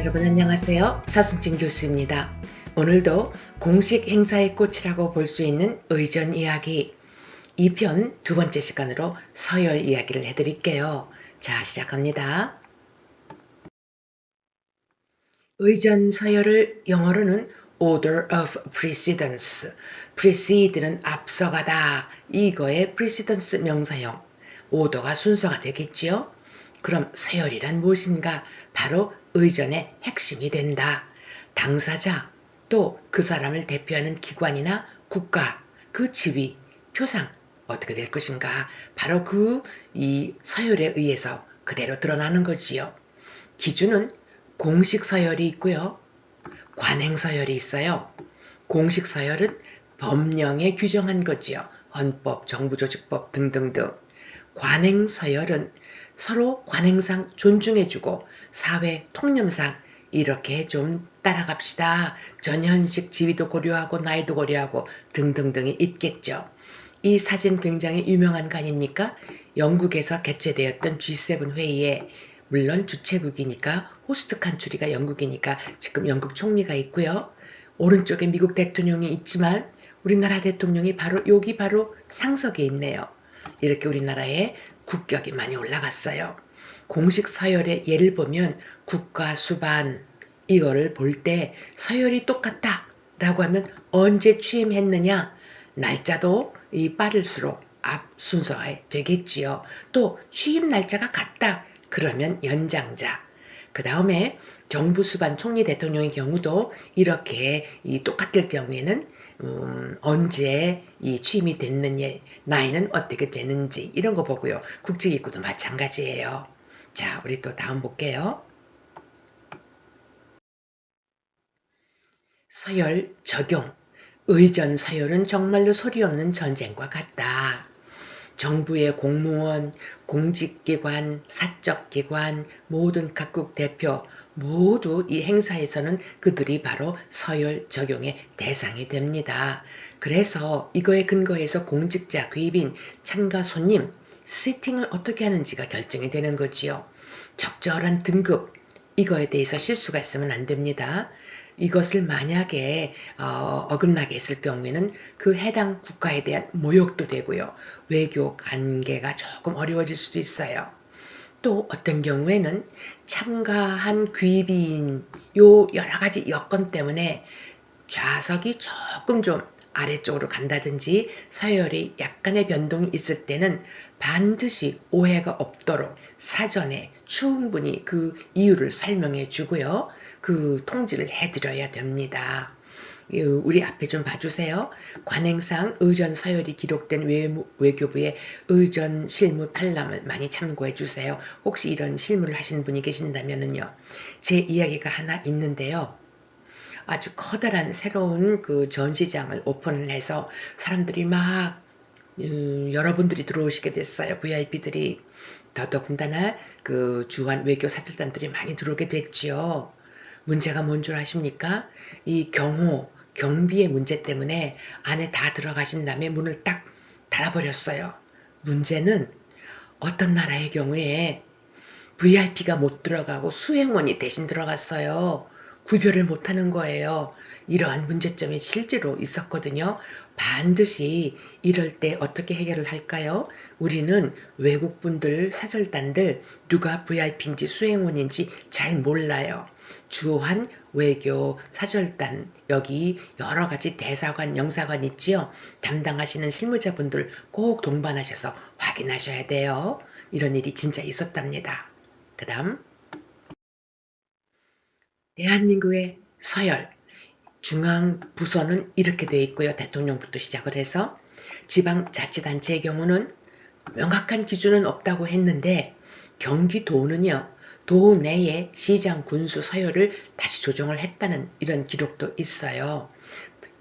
여러분 안녕하세요. 서순진 교수입니다. 오늘도 공식 행사의 꽃이라고 볼 수 있는 의전 이야기 2편 두 번째 시간으로 서열 이야기를 해드릴게요. 자, 시작합니다. 의전 서열을 영어로는 Order of Precedence, precede는 앞서가다, 이거의 precedence 명사형, 오더가 순서가 되겠지요. 그럼 서열이란 무엇인가? 바로 의전의 핵심이 된다. 당사자, 또 그 사람을 대표하는 기관이나 국가, 그 지위, 표상 어떻게 될 것인가? 바로 이 서열에 의해서 그대로 드러나는 거지요. 기준은 공식 서열이 있고요. 관행 서열이 있어요. 공식 서열은 법령에 규정한 거지요. 헌법, 정부조직법 등등등. 관행 서열은 서로 관행상 존중해주고 사회 통념상 이렇게 좀 따라갑시다. 전현식 지위도 고려하고 나이도 고려하고 등등등이 있겠죠. 이 사진 굉장히 유명한 거 아닙니까? 영국에서 개최되었던 G7 회의에 물론 주최국이니까 호스트 칸츄리가 영국이니까 지금 영국 총리가 있고요. 오른쪽에 미국 대통령이 있지만 우리나라 대통령이 여기 바로 상석에 있네요. 이렇게 우리나라의 국격이 많이 올라갔어요. 공식 서열의 예를 보면 국가 수반 이거를 볼 때 서열이 똑같다 라고 하면 언제 취임했느냐 날짜도 빠를수록 앞 순서가 되겠지요. 또 취임 날짜가 같다 그러면 연장자. 그 다음에 정부 수반 총리 대통령의 경우도 이렇게 똑같을 경우에는 언제 취임이 됐느냐, 나이는 어떻게 되는지 이런 거 보고요. 국제기구도 마찬가지예요. 자, 우리 또 다음 볼게요. 서열 적용. 의전 서열은 정말로 소리 없는 전쟁과 같다. 정부의 공무원, 공직기관, 사적기관, 모든 각국 대표 모두 이 행사에서는 그들이 바로 서열 적용의 대상이 됩니다. 그래서 이거에 근거해서 공직자, 귀빈, 참가 손님, 세팅을 어떻게 하는지가 결정이 되는 거지요. 적절한 등급, 이거에 대해서 실수가 있으면 안 됩니다. 이것을 만약에 어긋나게 했을 경우에는 그 해당 국가에 대한 모욕도 되고요. 외교 관계가 조금 어려워질 수도 있어요. 또 어떤 경우에는 참가한 귀빈 여러 가지 여건 때문에 좌석이 조금 좀 아래쪽으로 간다든지 서열이 약간의 변동이 있을 때는 반드시 오해가 없도록 사전에 충분히 그 이유를 설명해 주고요. 그 통지를 해드려야 됩니다. 우리 앞에 좀 봐주세요. 관행상 의전 서열이 기록된 외교부의 의전 실무 팔람을 많이 참고해 주세요. 혹시 이런 실무를 하신 분이 계신다면요. 제 이야기가 하나 있는데요. 아주 커다란 새로운 그 전시장을 오픈을 해서 사람들이 막 여러분들이 들어오시게 됐어요. VIP들이. 더더군다나 그 주한 외교 사절단들이 많이 들어오게 됐지요. 문제가 뭔 줄 아십니까? 이 경비의 문제 때문에 안에 다 들어가신 다음에 문을 딱 닫아버렸어요. 문제는 어떤 나라의 경우에 VIP가 못 들어가고 수행원이 대신 들어갔어요. 구별을 못하는 거예요. 이러한 문제점이 실제로 있었거든요. 반드시 이럴 때 어떻게 해결을 할까요? 우리는 외국분들, 사절단들 누가 VIP인지 수행원인지 잘 몰라요. 주한 외교 사절단 여기 여러 가지 대사관, 영사관 있지요. 담당하시는 실무자분들 꼭 동반하셔서 확인하셔야 돼요. 이런 일이 진짜 있었답니다. 그 다음 대한민국의 서열 중앙 부서는 이렇게 되어 있고요. 대통령부터 시작을 해서 지방자치단체의 경우는 명확한 기준은 없다고 했는데 경기도는요. 도 내에 시장 군수 서열을 다시 조정을 했다는 이런 기록도 있어요.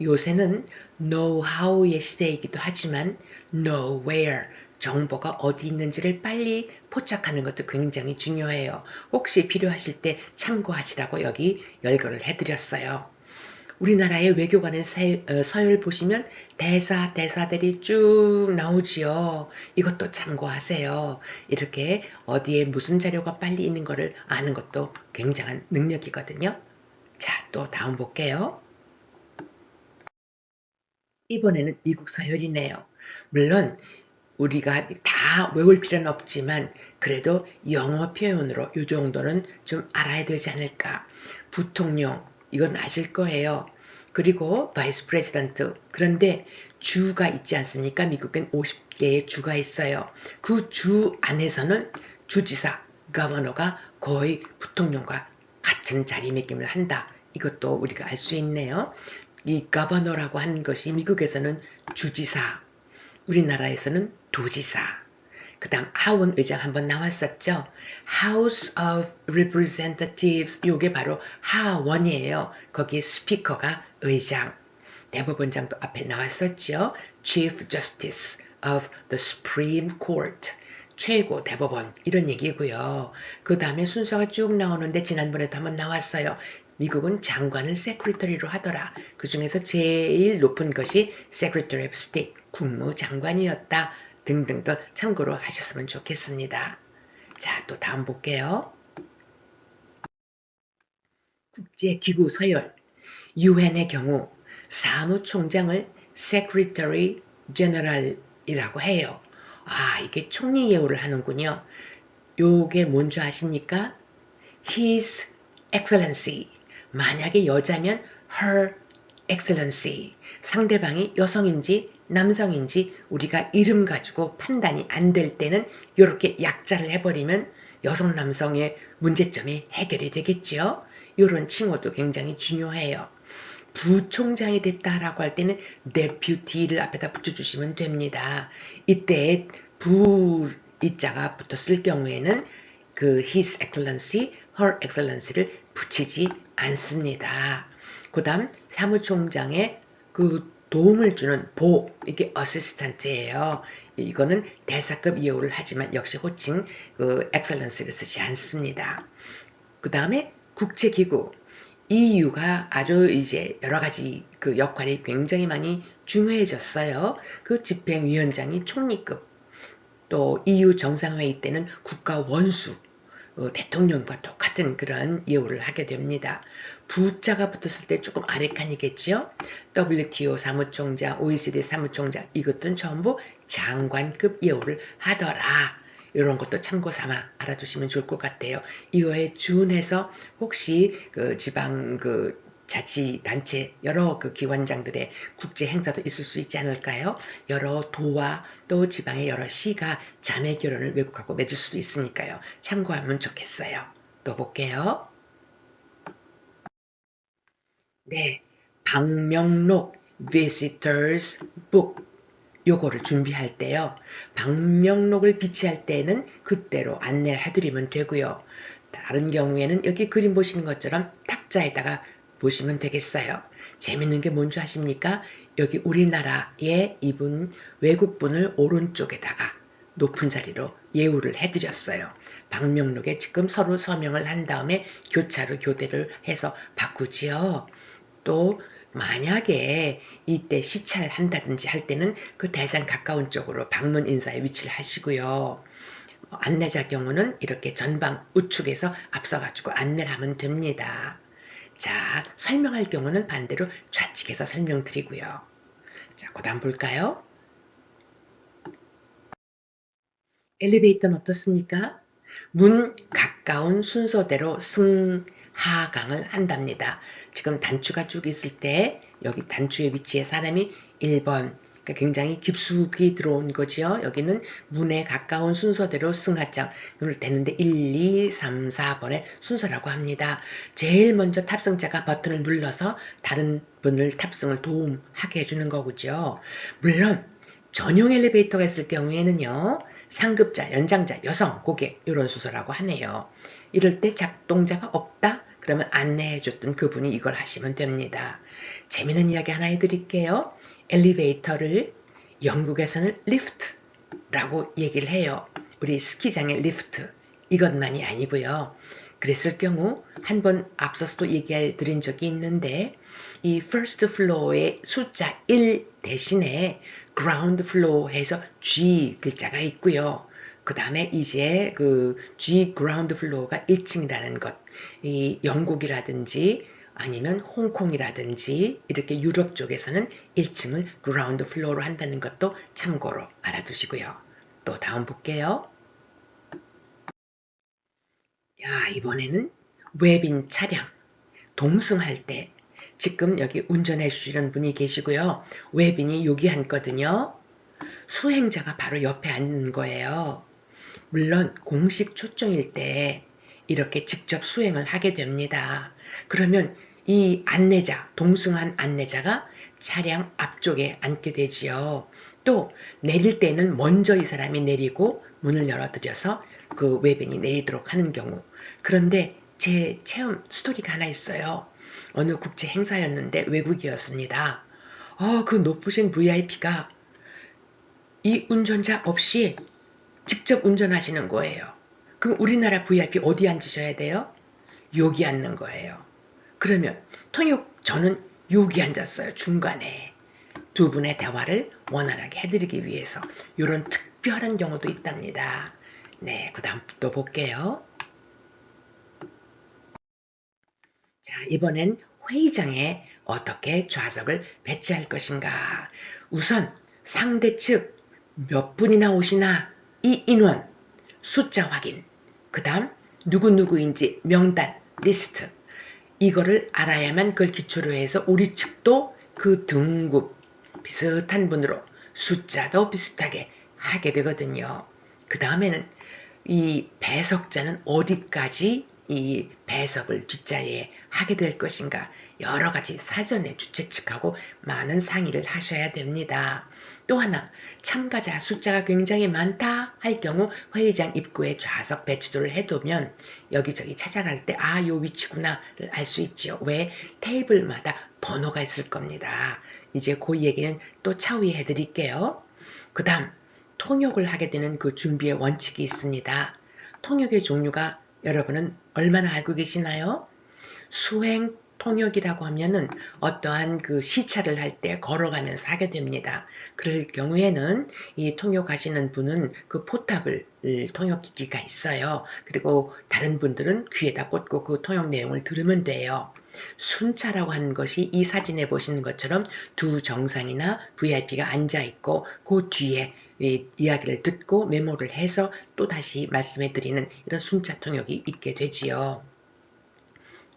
요새는 know how의 시대이기도 하지만 know where 정보가 어디 있는지를 빨리 포착하는 것도 굉장히 중요해요. 혹시 필요하실 때 참고하시라고 여기 열거를 해드렸어요. 우리나라의 외교관의 서열 보시면 대사들이 쭉 나오지요. 이것도 참고하세요. 이렇게 어디에 무슨 자료가 빨리 있는 거를 아는 것도 굉장한 능력이거든요. 자, 또 다음 볼게요. 이번에는 미국 서열이네요. 물론 우리가 다 외울 필요는 없지만 그래도 영어 표현으로 이 정도는 좀 알아야 되지 않을까. 부통령 이건 아실 거예요. 그리고 바이스 프레지던트. 그런데 주가 있지 않습니까? 미국엔 50개의 주가 있어요. 그 주 안에서는 주지사, 거버너가 거의 부통령과 같은 자리매김을 한다. 이것도 우리가 알 수 있네요. 이 거버너라고 하는 것이 미국에서는 주지사, 우리나라에서는 도지사. 그 다음 하원 의장 한번 나왔었죠. House of Representatives 요게 바로 하원이에요. 거기에 스피커가 의장. 대법원장도 앞에 나왔었죠. Chief Justice of the Supreme Court. 최고 대법원 이런 얘기고요. 그 다음에 순서가 쭉 나오는데 지난번에도 한번 나왔어요. 미국은 장관을 세크리터리로 하더라. 그 중에서 제일 높은 것이 Secretary of State, 국무장관이었다. 등등등 참고로 하셨으면 좋겠습니다. 자, 또 다음 볼게요. 국제기구 서열, UN의 경우 사무총장을 Secretary General이라고 해요. 아, 이게 총리 예우를 하는군요. 요게 뭔지 아십니까? His Excellency. 만약에 여자면 Her Excellency. 상대방이 여성인지 남성인지 우리가 이름 가지고 판단이 안 될 때는 이렇게 약자를 해버리면 여성 남성의 문제점이 해결이 되겠죠. 이런 칭호도 굉장히 중요해요. 부총장이 됐다라고 할 때는 deputy를 앞에다 붙여주시면 됩니다. 이때 부 이자가 붙었을 경우에는 그 His Excellency, Her Excellency를 붙이지 않습니다. 그 다음 사무총장의 그 도움을 주는 보, 이게 어시스턴트예요. 이거는 대사급 예우를 하지만 역시 호칭 그 Excellency를 쓰지 않습니다. 그 다음에 국제기구 EU가 아주 이제 여러 가지 그 역할이 굉장히 많이 중요해졌어요. 그 집행위원장이 총리급, 또 EU 정상회의 때는 국가 원수, 대통령과 똑같은 그런 예우를 하게 됩니다. 부자가 붙었을 때 조금 아래 칸이겠죠. WTO 사무총장, OECD 사무총장 이것들은 전부 장관급 예우를 하더라. 이런 것도 참고 삼아 알아두시면 좋을 것 같아요. 이거에 준해서 혹시 그 지방 그 자치단체 여러 그 기관장들의 국제 행사도 있을 수 있지 않을까요? 여러 도와 또 지방의 여러 시가 자매 결혼을 외국하고 맺을 수도 있으니까요. 참고하면 좋겠어요. 또 볼게요. 네, 방명록 Visitors Book 요거를 준비할 때요. 방명록을 비치할 때는 그때로 안내를 해드리면 되고요. 다른 경우에는 여기 그림 보시는 것처럼 탁자에다가 보시면 되겠어요. 재밌는 게 뭔지 아십니까? 여기 우리나라의 이분 외국분을 오른쪽에다가 높은 자리로 예우를 해드렸어요. 방명록에 지금 서로 서명을 한 다음에 교차로 교대를 해서 바꾸지요. 또 만약에 이때 시찰을 한다든지 할 때는 그 대상 가까운 쪽으로 방문 인사에 위치를 하시고요. 안내자 경우는 이렇게 전방 우측에서 앞서가지고 안내를 하면 됩니다. 자, 설명할 경우는 반대로 좌측에서 설명드리고요. 자, 그 다음 볼까요? 엘리베이터는 어떻습니까? 문 가까운 순서대로 승하강을 한답니다. 지금 단추가 쭉 있을 때 여기 단추의 위치에 사람이 1번 그러니까 굉장히 깊숙이 들어온 거지요. 여기는 문에 가까운 순서대로 승하장 눈을 대는데 1, 2, 3, 4번의 순서라고 합니다. 제일 먼저 탑승자가 버튼을 눌러서 다른 분을 탑승을 도움하게 해주는 거고요. 물론 전용 엘리베이터가 있을 경우에는요. 상급자, 연장자, 여성, 고객 이런 순서라고 하네요. 이럴 때 작동자가 없다? 그러면 안내해줬던 그분이 이걸 하시면 됩니다. 재미있는 이야기 하나 해드릴게요. 엘리베이터를 영국에서는 리프트라고 얘기를 해요. 우리 스키장의 리프트 이것만이 아니고요. 그랬을 경우 한 번 앞서서도 얘기해 드린 적이 있는데 이 first floor의 숫자 1 대신에 ground floor 해서 G 글자가 있고요. 그 다음에 이제 그 G ground floor가 1층이라는 것, 이 영국이라든지 아니면 홍콩이라든지 이렇게 유럽 쪽에서는 1층을 ground floor로 한다는 것도 참고로 알아두시고요. 또 다음 볼게요. 야, 이번에는 외빈 차량 동승할 때 지금 여기 운전해 주시는 분이 계시고요. 외빈이 여기 앉거든요. 수행자가 바로 옆에 앉는 거예요. 물론 공식 초청일 때 이렇게 직접 수행을 하게 됩니다. 그러면 이 안내자, 동승한 안내자가 차량 앞쪽에 앉게 되지요. 또 내릴 때는 먼저 이 사람이 내리고 문을 열어드려서 그 외빈이 내리도록 하는 경우. 그런데 제 체험 스토리가 하나 있어요. 어느 국제 행사였는데 외국이었습니다. 그 높으신 VIP가 이 운전자 없이 직접 운전하시는 거예요. 그럼 우리나라 VIP 어디 앉으셔야 돼요? 여기 앉는 거예요. 그러면 저는 여기 앉았어요. 중간에. 두 분의 대화를 원활하게 해드리기 위해서 이런 특별한 경우도 있답니다. 네, 그 다음 또 볼게요. 자, 이번엔 회의장에 어떻게 좌석을 배치할 것인가. 우선 상대 측 몇 분이나 오시나 이 인원 숫자 확인, 그 다음 누구누구인지 명단 리스트, 이거를 알아야만 그걸 기초로 해서 우리 측도 그 등급 비슷한 분으로 숫자도 비슷하게 하게 되거든요. 그 다음에는 이 배석자는 어디까지 이 배석을 뒷자리에 하게 될 것인가, 여러 가지 사전에 주최 측하고 많은 상의를 하셔야 됩니다. 또 하나, 참가자 숫자가 굉장히 많다 할 경우 회의장 입구에 좌석 배치도를 해두면 여기저기 찾아갈 때 요 위치구나를 알 수 있죠. 왜? 테이블마다 번호가 있을 겁니다. 이제 그 얘기는 또 차후에 해드릴게요. 그 다음 통역을 하게 되는 그 준비의 원칙이 있습니다. 통역의 종류가 여러분은 얼마나 알고 계시나요? 수행 통역이라고 하면은 어떠한 그 시차를 할 때 걸어가면서 하게 됩니다. 그럴 경우에는 이 통역하시는 분은 그 포탑을 통역기기가 있어요. 그리고 다른 분들은 귀에다 꽂고 그 통역 내용을 들으면 돼요. 순차라고 하는 것이 이 사진에 보시는 것처럼 두 정상이나 VIP가 앉아있고 그 뒤에 이야기를 듣고 메모를 해서 또다시 말씀해 드리는 이런 순차 통역이 있게 되지요.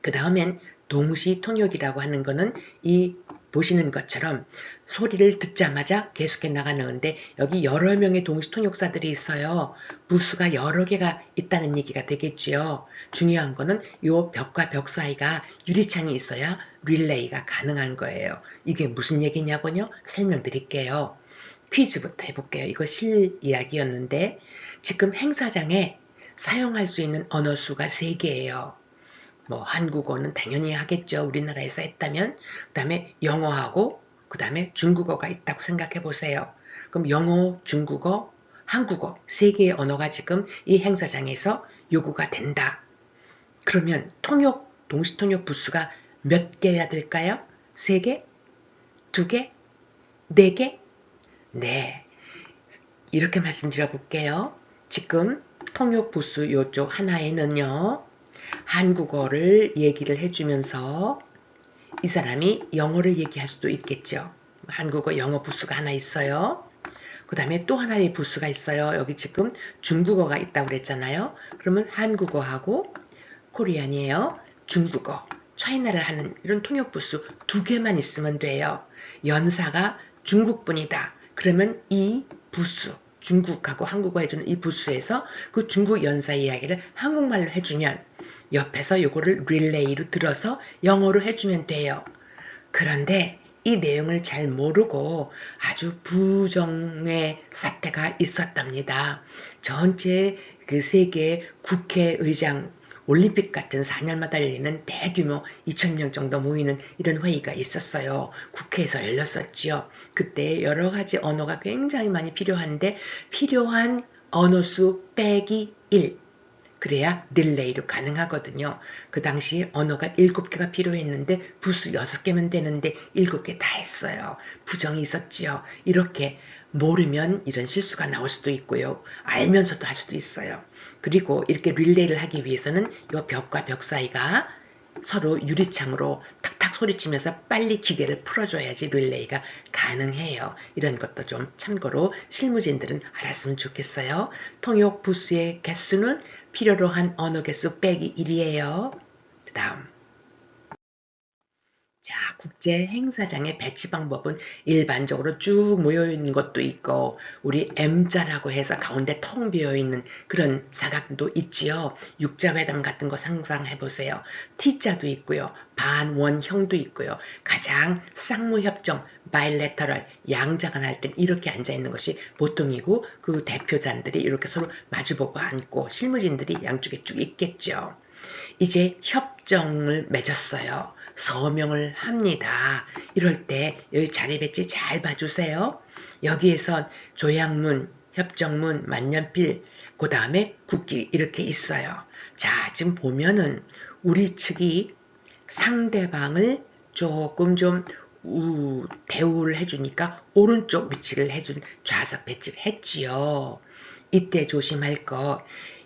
그 다음엔 동시 통역이라고 하는 거는 이 보시는 것처럼 소리를 듣자마자 계속해 나가는데 여기 여러 명의 동시 통역사들이 있어요. 부수가 여러 개가 있다는 얘기가 되겠지요. 중요한 거는 이 벽과 벽 사이가 유리창이 있어야 릴레이가 가능한 거예요. 이게 무슨 얘기냐고요? 설명드릴게요. 퀴즈부터 해볼게요. 이거 실 이야기였는데 지금 행사장에 사용할 수 있는 언어 수가 3개예요. 뭐 한국어는 당연히 하겠죠. 우리나라에서 했다면. 그 다음에 영어하고 그 다음에 중국어가 있다고 생각해 보세요. 그럼 영어, 중국어, 한국어 3개의 언어가 지금 이 행사장에서 요구가 된다. 그러면 동시통역 부수가 몇 개야 될까요? 3개? 2개? 4개? 네. 이렇게 말씀드려 볼게요. 지금 통역 부수 요쪽 하나에는요. 한국어를 얘기를 해주면서 이 사람이 영어를 얘기할 수도 있겠죠. 한국어, 영어 부수가 하나 있어요. 그 다음에 또 하나의 부수가 있어요. 여기 지금 중국어가 있다고 그랬잖아요. 그러면 한국어하고 코리안이에요. 중국어, 차이나를 하는 이런 통역 부수 2개만 있으면 돼요. 연사가 중국분이다. 그러면 이 부수, 중국하고 한국어 해주는 이 부수에서 그 중국 연사 이야기를 한국말로 해주면 옆에서 요거를 릴레이로 들어서 영어로 해주면 돼요. 그런데 이 내용을 잘 모르고 아주 부정의 사태가 있었답니다. 전체 그 세계 국회의장 올림픽 같은 4년마다 열리는 대규모 2,000명 정도 모이는 이런 회의가 있었어요. 국회에서 열렸었지요. 그때 여러 가지 언어가 굉장히 많이 필요한데 필요한 언어 수 빼기 1. 그래야 릴레이로 가능하거든요. 그 당시 언어가 7개가 필요했는데 부수 6개면 되는데 7개 다 했어요. 부정이 있었지요. 이렇게 모르면 이런 실수가 나올 수도 있고요. 알면서도 할 수도 있어요. 그리고 이렇게 릴레이를 하기 위해서는 이 벽과 벽 사이가 서로 유리창으로 탁탁 소리치면서 빨리 기계를 풀어줘야지 릴레이가 가능해요. 이런 것도 좀 참고로 실무진들은 알았으면 좋겠어요. 통역 부수의 개수는 필요로 한 언어 개수 빼기 1이에요. 그 다음. 자, 국제 행사장의 배치 방법은 일반적으로 쭉 모여있는 것도 있고 우리 M자라고 해서 가운데 텅 비어있는 그런 사각도 있지요. 육자회담 같은 거 상상해보세요. T자도 있고요. 반원형도 있고요. 가장 쌍무협정, 바일레터럴, 양자간 할 땐 이렇게 앉아있는 것이 보통이고 그 대표단들이 이렇게 서로 마주보고 앉고 실무진들이 양쪽에 쭉 있겠죠. 이제 협정을 맺었어요. 서명을 합니다. 이럴 때 여기 자리 배치 잘 봐주세요. 여기에선 조약문, 협정문, 만년필, 그 다음에 국기 이렇게 있어요. 자, 지금 보면은 우리 측이 상대방을 조금 좀 대우를 해주니까 오른쪽 위치를 해준 좌석 배치를 했지요. 이때 조심할 거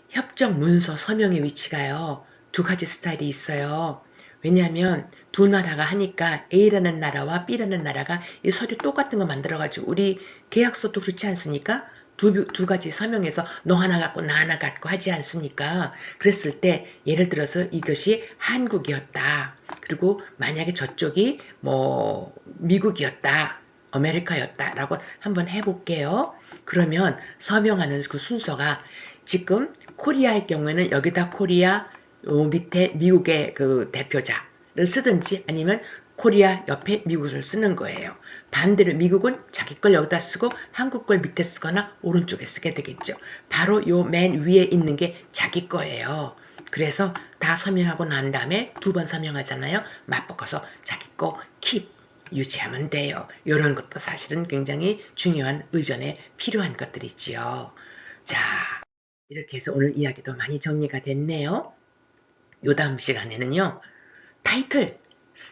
협정 문서 서명의 위치가요. 2가지 스타일이 있어요. 왜냐하면 두 나라가 하니까 A라는 나라와 B라는 나라가 이 서류 똑같은 거 만들어가지고 우리 계약서도 그렇지 않습니까? 두 가지 서명해서 너 하나 갖고 나 하나 갖고 하지 않습니까? 그랬을 때 예를 들어서 이것이 한국이었다. 그리고 만약에 저쪽이 뭐 미국이었다. 아메리카였다. 라고 한번 해볼게요. 그러면 서명하는 그 순서가 지금 코리아의 경우에는 여기다 코리아 요 밑에 미국의 그 대표자를 쓰든지 아니면 코리아 옆에 미국을 쓰는 거예요. 반대로 미국은 자기 걸 여기다 쓰고 한국 걸 밑에 쓰거나 오른쪽에 쓰게 되겠죠. 바로 요 맨 위에 있는 게 자기 거예요. 그래서 다 서명하고 난 다음에 2번 서명하잖아요. 맞바꿔서 자기 거 킵 유지하면 돼요. 이런 것도 사실은 굉장히 중요한 의전에 필요한 것들이지요. 자, 이렇게 해서 오늘 이야기도 많이 정리가 됐네요. 요 다음 시간에는요. 타이틀,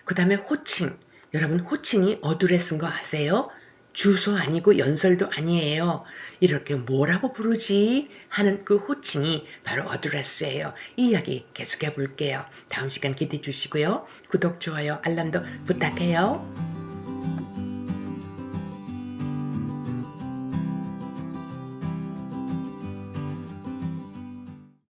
그 다음에 호칭. 여러분 호칭이 어드레스인 거 아세요? 주소 아니고 연설도 아니에요. 이렇게 뭐라고 부르지? 하는 그 호칭이 바로 어드레스예요. 이 이야기 계속해 볼게요. 다음 시간 기대해 주시고요. 구독, 좋아요, 알람도 부탁해요.